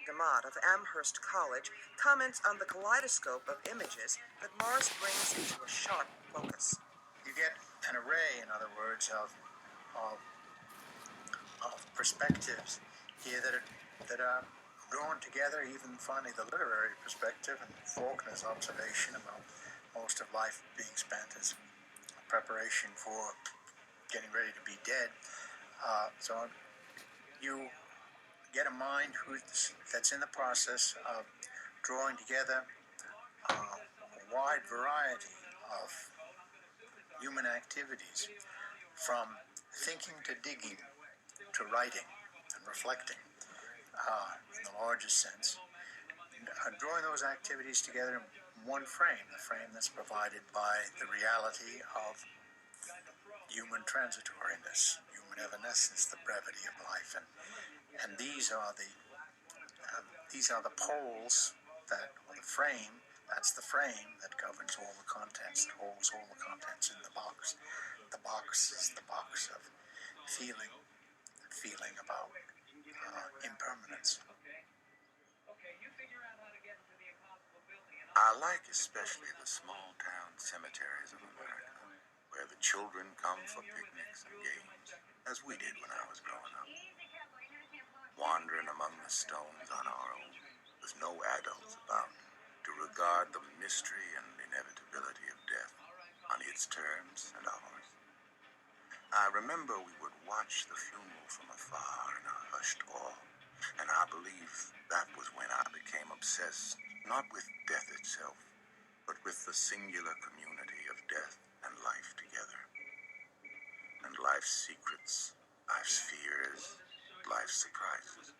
DeMott of Amherst College comments on the kaleidoscope of images that Mars brings into a sharp focus. You get an array, in other words, of perspectives here that are drawn together, even finally the literary perspective and Faulkner's observation about most of life being spent as preparation for getting ready to be dead. So you get a mind that's in the process of drawing together a wide variety of human activities, from thinking to digging to writing and reflecting in the largest sense. Drawing those activities together in one frame, the frame that's provided by the reality of human transitoriness, human evanescence, the brevity of life, and these are the poles or the frame. That's the frame that governs all the contents, that holds all the contents in the box. The box is the box of feeling about impermanence. I like especially the small town cemeteries of America, where the children come for picnics and games, as we did when I was growing up. Wandering among the stones on our own, with no adults about to regard the mystery and inevitability of death on its terms and ours. I remember we would watch the funeral from afar in a hushed awe, and I believe that was when I became obsessed, not with death itself, but with the singular community of death and life together. And life's secrets, life's fears, life's surprises.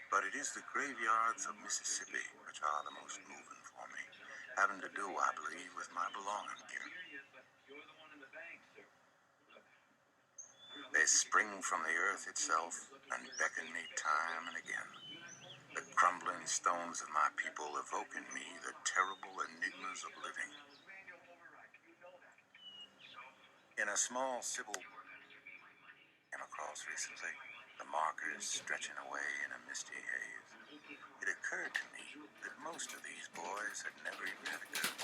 But it is the graveyards of Mississippi which are the most moving for me, having to do, I believe, with my belonging here. They spring from the earth itself and beckon me time and again. The crumbling stones of my people evoke in me the terrible enigmas of living. In a small civil came across recently, the markers stretching away in a misty haze, it occurred to me that most of these boys had never even had a gun.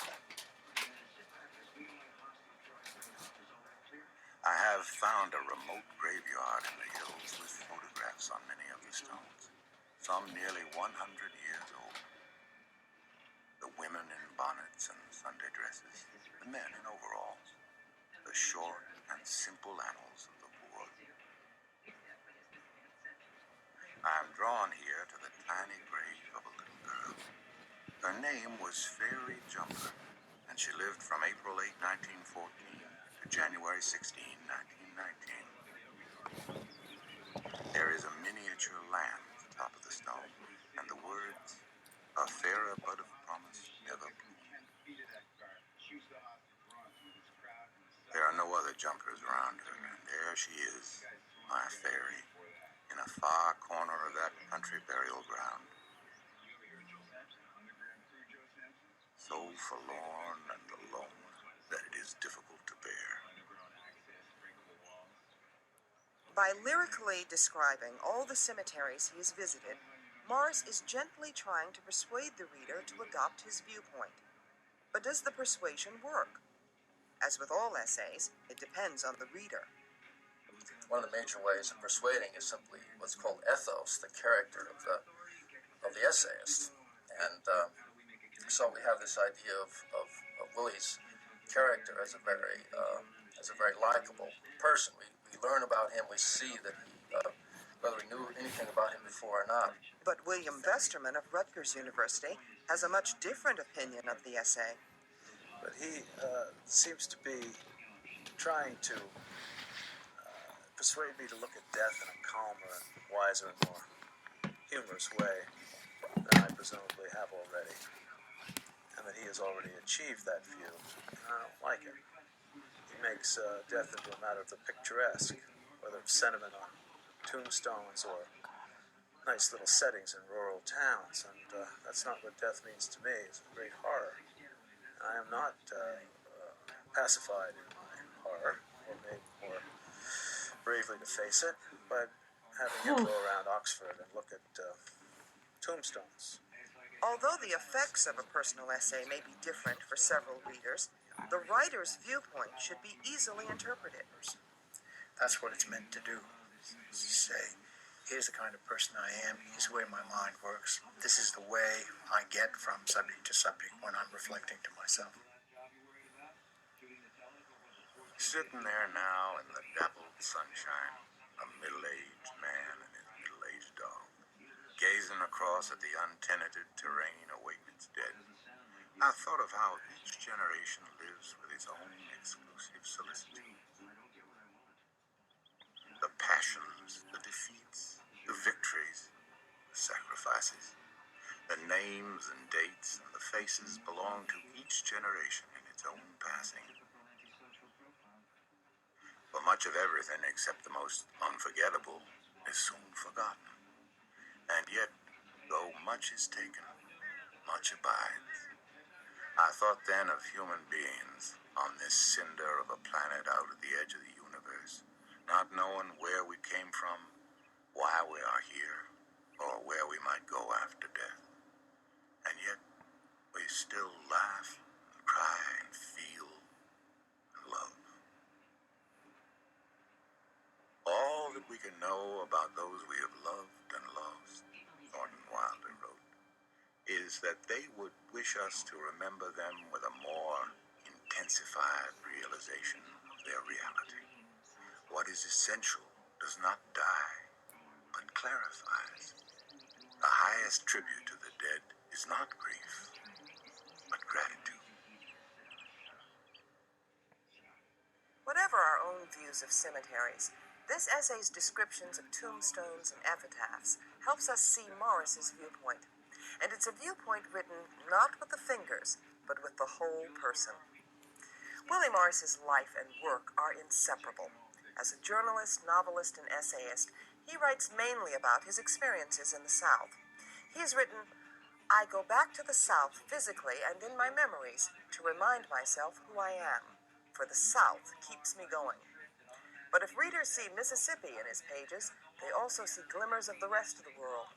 I have found a remote graveyard in the hills with photographs on many of the stones, some nearly 100 years old. The women in bonnets and Sunday dresses, the men in overalls, the short and simple annals of the poor. I am drawn here to the tiny grave of a little girl. Her name was Fairy Jumper, and she lived from April 8, 1914 to January 16, 1919. There is a miniature lamb at the top of the stone, and the words, "A fairer bud of promise never bloomed." There are no other jumpers around her, and there she is, my fairy, in a far corner of that country burial ground. So forlorn and alone that it is difficult to bear. By lyrically describing all the cemeteries he has visited, Mars is gently trying to persuade the reader to adopt his viewpoint. But does the persuasion work? As with all essays, it depends on the reader. One of the major ways of persuading is simply what's called ethos, the character of the essayist. And so we have this idea of Willie's character as a very likable person. We learn about him, we see that he, whether we knew anything about him before or not. But William Vesterman of Rutgers University has a much different opinion of the essay. But he seems to be trying to persuade me to look at death in a calmer and wiser and more humorous way than I presumably have already, and that he has already achieved that view, and I don't like it. He makes death into a matter of the picturesque, whether it's sentiment on tombstones or nice little settings in rural towns, and that's not what death means to me. It's a great horror. And I am not pacified in my horror, or made more brave briefly to face it by having him go around Oxford and look at tombstones. Although the effects of a personal essay may be different for several readers, the writer's viewpoint should be easily interpreted. That's what it's meant to do. Say, here's the kind of person I am, here's the way my mind works, this is the way I get from subject to subject when I'm reflecting to myself. Sitting there now in the dappled sunshine, a middle-aged man and his middle-aged dog, gazing across at the untenanted terrain awaiting its dead, I thought of how each generation lives with its own exclusive solicitude. The passions, the defeats, the victories, the sacrifices, the names and dates and the faces belong to each generation in its own passing. But much of everything except the most unforgettable is soon forgotten. And yet, though much is taken, much abides. I thought then of human beings on this cinder of a planet out at the edge of the universe, not knowing where we came from, why we are here, or where we might go after death. And yet, we still laugh and cry and feel and love. All that we can know about those we have loved and lost, Thornton Wilder wrote, is that they would wish us to remember them with a more intensified realization of their reality. What is essential does not die, but clarifies. The highest tribute to the dead is not grief, but gratitude. Whatever our own views of cemeteries, this essay's descriptions of tombstones and epitaphs helps us see Morris's viewpoint. And it's a viewpoint written not with the fingers, but with the whole person. Willie Morris's life and work are inseparable. As a journalist, novelist, and essayist, he writes mainly about his experiences in the South. He has written, "I go back to the South physically and in my memories to remind myself who I am, for the South keeps me going." But if readers see Mississippi in his pages, they also see glimmers of the rest of the world,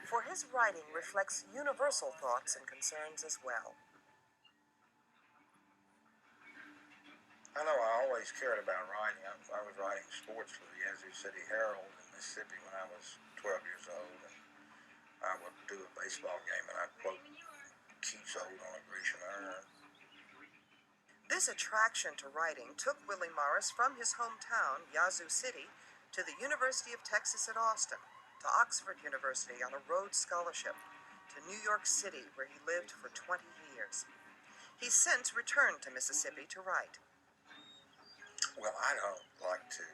for his writing reflects universal thoughts and concerns as well. I know I always cared about writing. I was writing sports for the Yazoo City Herald in Mississippi when I was 12 years old. And I would do a baseball game and I'd quote Keats Ode on a Grecian urn. This attraction to writing took Willie Morris from his hometown, Yazoo City, to the University of Texas at Austin, to Oxford University on a Rhodes Scholarship, to New York City, where he lived for 20 years. He's since returned to Mississippi to write. Well, I don't like to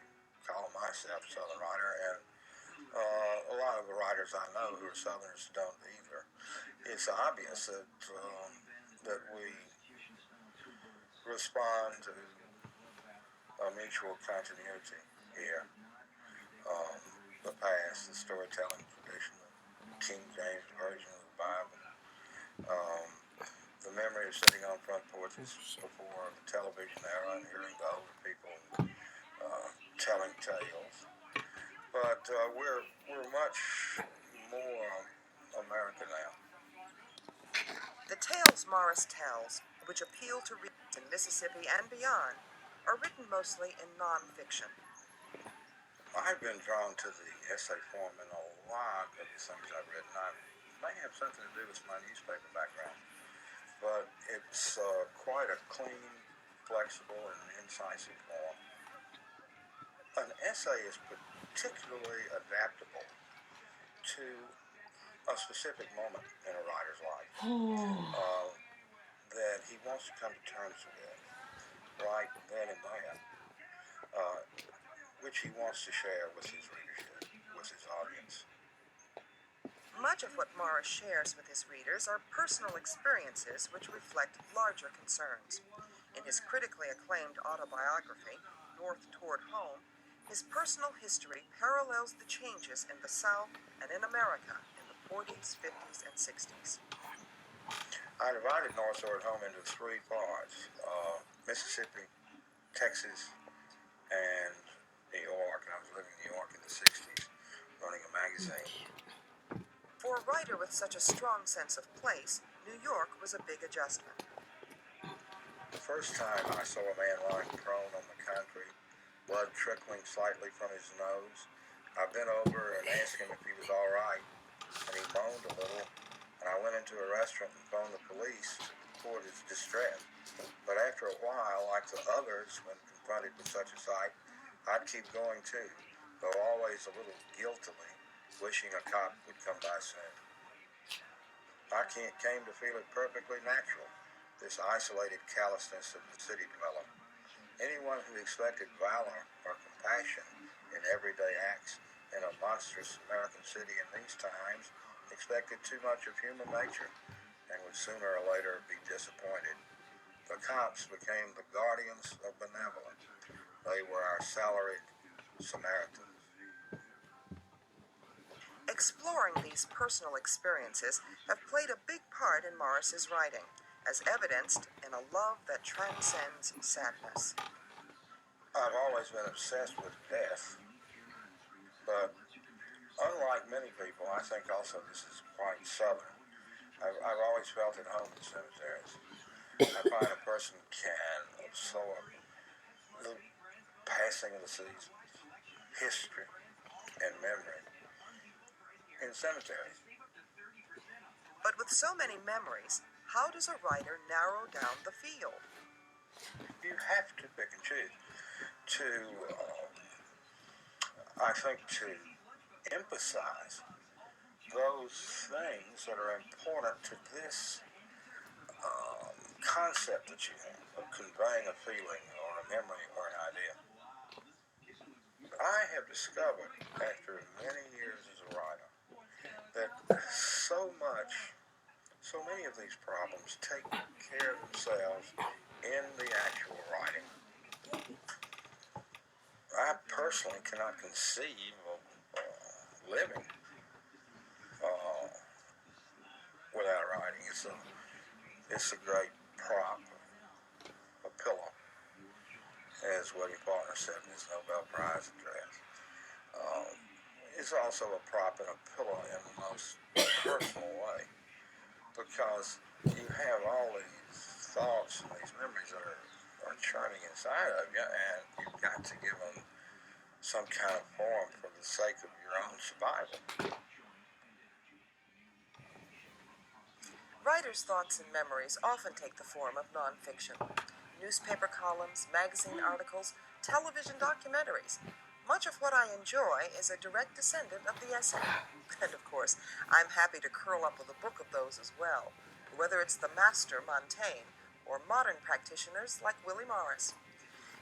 call myself a Southern writer, and a lot of the writers I know who are Southerners don't either. It's obvious that we respond to a mutual continuity here. The past, the storytelling tradition, the King James Version of the Bible, the memory of sitting on front porches before the television era and hearing the older people telling tales. But we're much more American now. The tales Morris tells, which appeal to readers in Mississippi and beyond, are written mostly in nonfiction. I've been drawn to the essay form in a lot of the things I've written. I may have something to do with my newspaper background, but it's quite a clean, flexible, and incisive form. An essay is particularly adaptable to a specific moment in a writer's life that he wants to come to terms with right then and there, which he wants to share with his readership, with his audience. Much of what Morris shares with his readers are personal experiences which reflect larger concerns. In his critically acclaimed autobiography, North Toward Home, his personal history parallels the changes in the South and in America in the 40s, 50s, and 60s. I divided North Toward Home into three parts: Mississippi, Texas, and New York. And I was living with such a strong sense of place, New York was a big adjustment. The first time I saw a man lying prone on the concrete, blood trickling slightly from his nose, I bent over and asked him if he was all right, and he moaned a little, and I went into a restaurant and phoned the police to report his distress. But after a while, like the others, when confronted with such a sight, I'd keep going too, though always a little guiltily, wishing a cop would come by soon. I came to feel it perfectly natural, this isolated callousness of the city dweller. Anyone who expected valor or compassion in everyday acts in a monstrous American city in these times expected too much of human nature and would sooner or later be disappointed. The cops became the guardians of benevolence. They were our salaried Samaritans. Exploring these personal experiences have played a big part in Morris's writing, as evidenced in a love that transcends sadness. I've always been obsessed with death, but unlike many people, I think also this is quite southern. I've always felt at home in cemeteries. I find a person can absorb the passing of the seasons, history, and memory in cemeteries. But with so many memories, how does a writer narrow down the field? You have to pick and choose to, I think, to emphasize those things that are important to this concept that you have of conveying a feeling or a memory or an idea. I have discovered after many years as a writer that so many of these problems take care of themselves in the actual writing. I personally cannot conceive of living without writing. It's a great prop, a pillow, as William Faulkner said in his Nobel Prize address. It's also a prop and a pillow in the most personal way, because you have all these thoughts and these memories that are churning inside of you, and you've got to give them some kind of form for the sake of your own survival. Writers' thoughts and memories often take the form of nonfiction. Newspaper columns, magazine articles, television documentaries. Much of what I enjoy is a direct descendant of the essay. And of course, I'm happy to curl up with a book of those as well, whether it's the master Montaigne or modern practitioners like Willie Morris.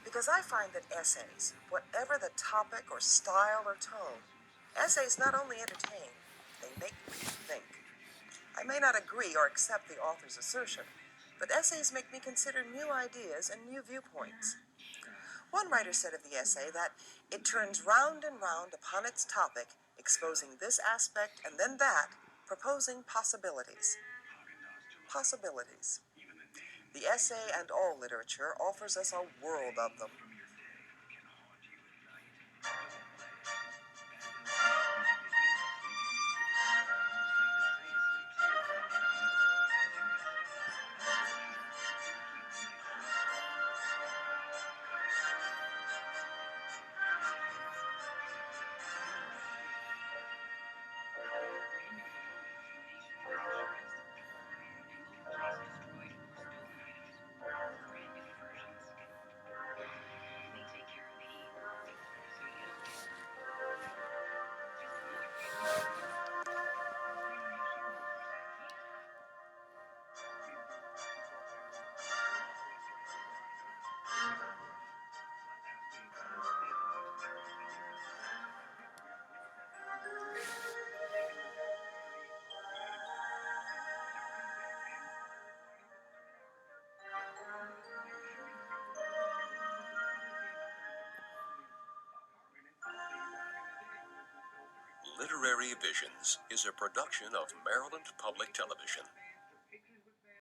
Because I find that essays, whatever the topic or style or tone, essays not only entertain, they make me think. I may not agree or accept the author's assertion, but essays make me consider new ideas and new viewpoints. One writer said of the essay that it turns round and round upon its topic, exposing this aspect and then that, proposing possibilities. Possibilities. The essay and all literature offers us a world of them. Literary Visions is a production of Maryland Public Television.